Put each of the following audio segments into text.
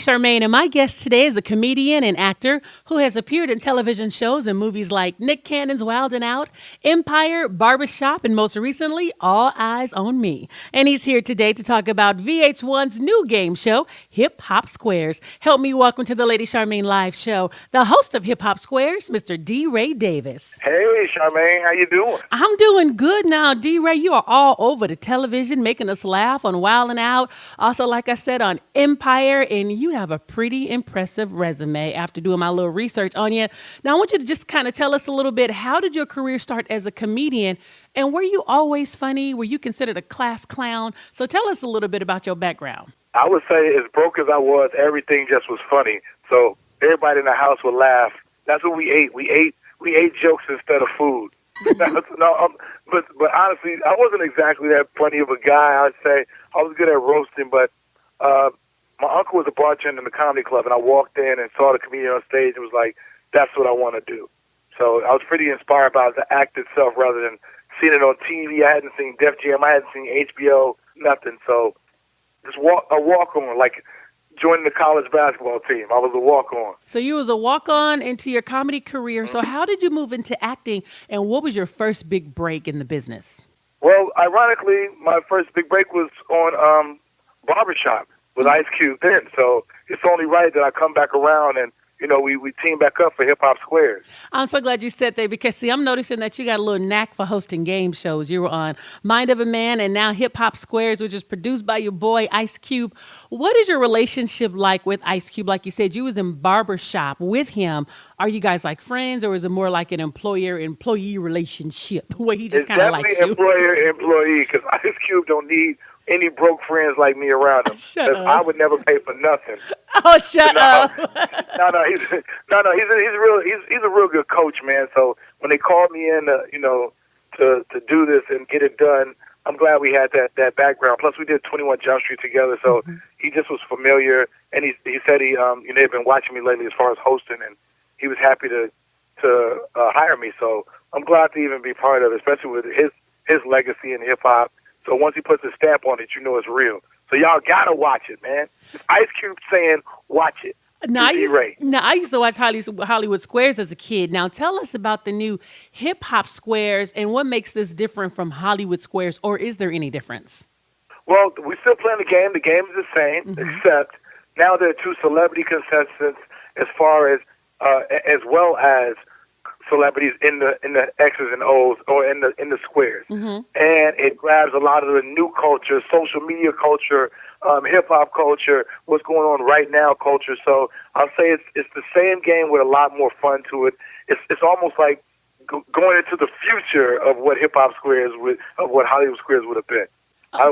Charmaine, and my guest today is a comedian and actor who has appeared in television shows and movies like Nick Cannon's Wild 'N Out, Empire, Barbershop, and most recently, All Eyes on Me. And he's here today to talk about VH1's new game show, Hip Hop Squares. Help me welcome to the Lady Charmaine Live Show, the host of Hip Hop Squares, Mr. DeRay Davis. Hey, Charmaine, how you doing? I'm doing good now, DeRay. You are all over the television, making us laugh on Wild 'N Out. Also, like I said, on Empire, and you have a pretty impressive resume after doing my little research on you. Now, I want you to just kind of tell us a little bit, how did your career start as a comedian? And were you always funny? Were you considered a class clown? So tell us a little bit about your background. I would say, as broke as I was, everything just was funny. So everybody in the house would laugh. That's what we ate. We ate jokes instead of food. But honestly, I wasn't exactly that funny of a guy. I'd say I was good at roasting, but my uncle was a bartender in the comedy club, and I walked in and saw the comedian on stage and was like, that's what I want to do. So I was pretty inspired by the act itself rather than seeing it on TV. I hadn't seen Def Jam. I hadn't seen HBO, nothing. So just a walk-on, like joining the college basketball team. I was a walk-on. So you was a walk-on into your comedy career. So how did you move into acting, and what was your first big break in the business? Well, ironically, my first big break was on Barbershop with Ice Cube then. So it's only right that I come back around and, you know, we team back up for Hip Hop Squares. I'm so glad you said that because, see, I'm noticing that you got a little knack for hosting game shows. You were on Mind of a Man and now Hip Hop Squares, which is produced by your boy Ice Cube. What is your relationship like with Ice Cube? Like you said, you was in Barbershop with him. Are you guys like friends, or is it more like an employer-employee relationship where he just kind of likes you? It's definitely employer-employee because Ice Cube don't need any broke friends like me around him. Shut up. I would never pay for nothing. Oh, shut up. He's a real good coach, man. So when they called me in, to do this and get it done, I'm glad we had that background. Plus, we did 21 Jump Street together, so he just was familiar. And he said he had been watching me lately as far as hosting, and he was happy to hire me. So I'm glad to even be part of it, especially with his legacy in hip hop. So once he puts a stamp on it, you know it's real. So y'all gotta watch it, man. Ice Cube saying, watch it. Now, I used to watch Hollywood Squares as a kid. Now, tell us about the new Hip Hop Squares and what makes this different from Hollywood Squares, or is there any difference? Well, we're still playing the game. The game is the same, except now there are two celebrity contestants as well as celebrities in the X's and O's or in the squares. And it grabs a lot of the new culture, social media culture, hip hop culture, what's going on right now culture. So I'll say it's the same game with a lot more fun to it. It's almost like going into the future of what hip hop squares of what Hollywood Squares would have been.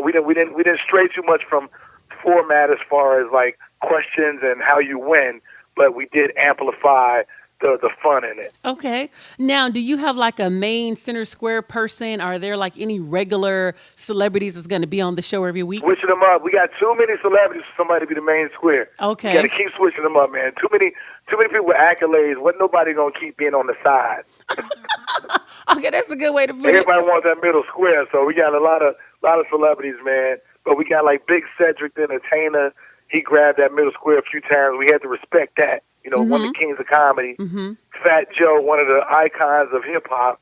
We didn't stray too much from format as far as like questions and how you win, but we did amplify the fun in it. Okay. Now, do you have like a main center square person? Are there like any regular celebrities that's going to be on the show every week? Switching them up. We got too many celebrities for somebody to be the main square. Okay. You got to keep switching them up, man. Too many people with accolades. What nobody going to keep being on the side. Okay, that's a good way to put it. Everybody wants that middle square, so we got a lot of celebrities, man. But we got like Big Cedric the Entertainer. He grabbed that middle square a few times. We had to respect that. You know, one of the kings of comedy. Fat Joe, one of the icons of hip-hop.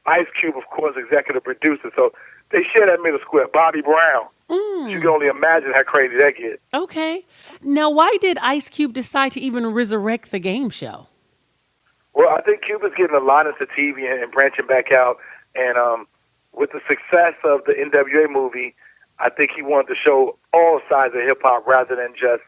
Ice Cube, of course, executive producer. So they share that middle square. Bobby Brown. You can only imagine how crazy that gets. Okay. Now, why did Ice Cube decide to even resurrect the game show? Well, I think Cube is getting a lot into TV and branching back out. And with the success of the NWA movie, I think he wanted to show all sides of hip-hop rather than just,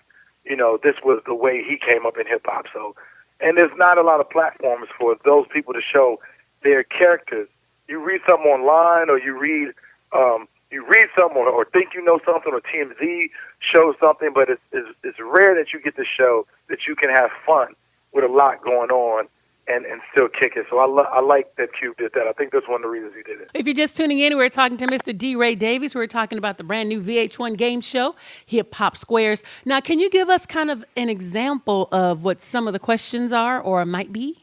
this was the way he came up in hip-hop. So, and there's not a lot of platforms for those people to show their characters. You read something online, or you read something, or think you know something, or TMZ shows something, but it's rare that you get to show that you can have fun with a lot going on and still kick it. So I like that Cube did that. I think that's one of the reasons he did it. If you're just tuning in, we're talking to Mr. DeRay Davis. We're talking about the brand new VH1 game show, Hip Hop Squares. Now, can you give us kind of an example of what some of the questions are or might be?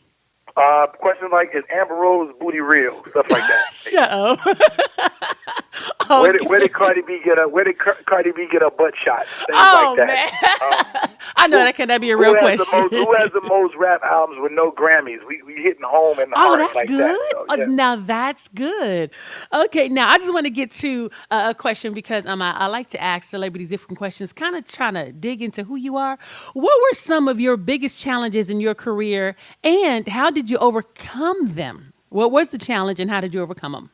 Questions like, is Amber Rose booty real? Stuff like that. Shut up. Where did Cardi B get a butt shot? Things like that. Man. I know that cannot be a real question. Who has the most rap albums with no Grammys? We hitting home in the heart that's like good. that. So, yeah. Now that's good. Okay, now I just want to get to a question because I like to ask celebrities different questions, kind of trying to dig into who you are. What were some of your biggest challenges in your career, and how did you overcome them? What was the challenge, and how did you overcome them?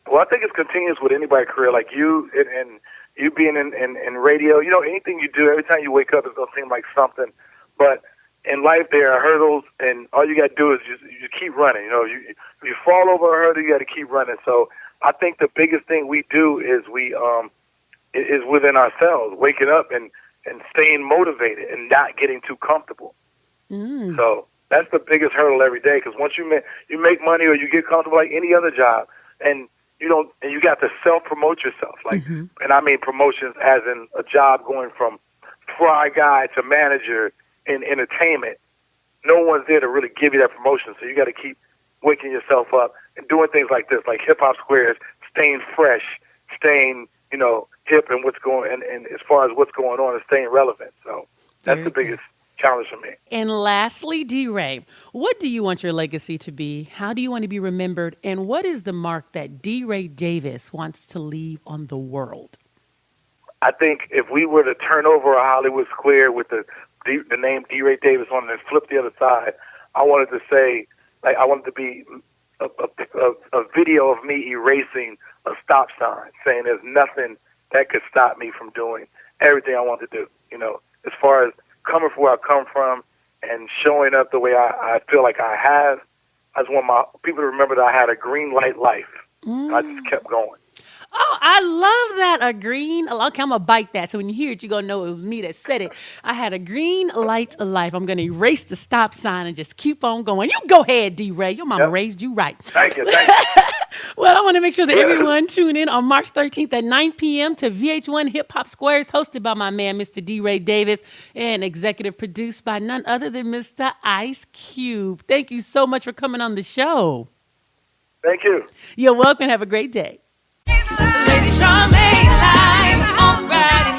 Well, I think it's continuous with anybody's career, like you and you being in radio. You know, anything you do, every time you wake up, it's going to seem like something. But in life, there are hurdles, and all you got to do is you keep running. You know, if you fall over a hurdle, you got to keep running. So I think the biggest thing we do is is within ourselves, waking up and staying motivated and not getting too comfortable. So that's the biggest hurdle every day, because once you make money or you get comfortable like any other job, and you got to self-promote yourself. Like, and I mean promotions as in a job going from fry guy to manager in entertainment. No one's there to really give you that promotion. So you got to keep waking yourself up and doing things like this, like Hip Hop Squares, staying fresh, staying, hip and what's going, and as far as what's going on and staying relevant. So that's the biggest challenge for me. And lastly, DeRay, what do you want your legacy to be? How do you want to be remembered? And what is the mark that DeRay Davis wants to leave on the world? I think if we were to turn over a Hollywood square with the name DeRay Davis on it and flip the other side, I wanted to say, like, I wanted to be a video of me erasing a stop sign, saying there's nothing that could stop me from doing everything I want to do. As far as coming from where I come from and showing up the way I feel like I have. I just want my people to remember that I had a green light life. I just kept going. Oh, I love that. A green, okay, I'm going to bite that. So when you hear it, you're going to know it was me that said it. I had a green light of life. I'm going to erase the stop sign and just keep on going. You go ahead, DeRay. Your mama raised you right. Thank you. Well, I want to make sure that everyone tune in on March 13th at 9 p.m. to VH1 Hip Hop Squares, hosted by my man, Mr. DeRay Davis, and executive produced by none other than Mr. Ice Cube. Thank you so much for coming on the show. Thank you. You're welcome. Have a great day. Lady Charmaine live on Friday.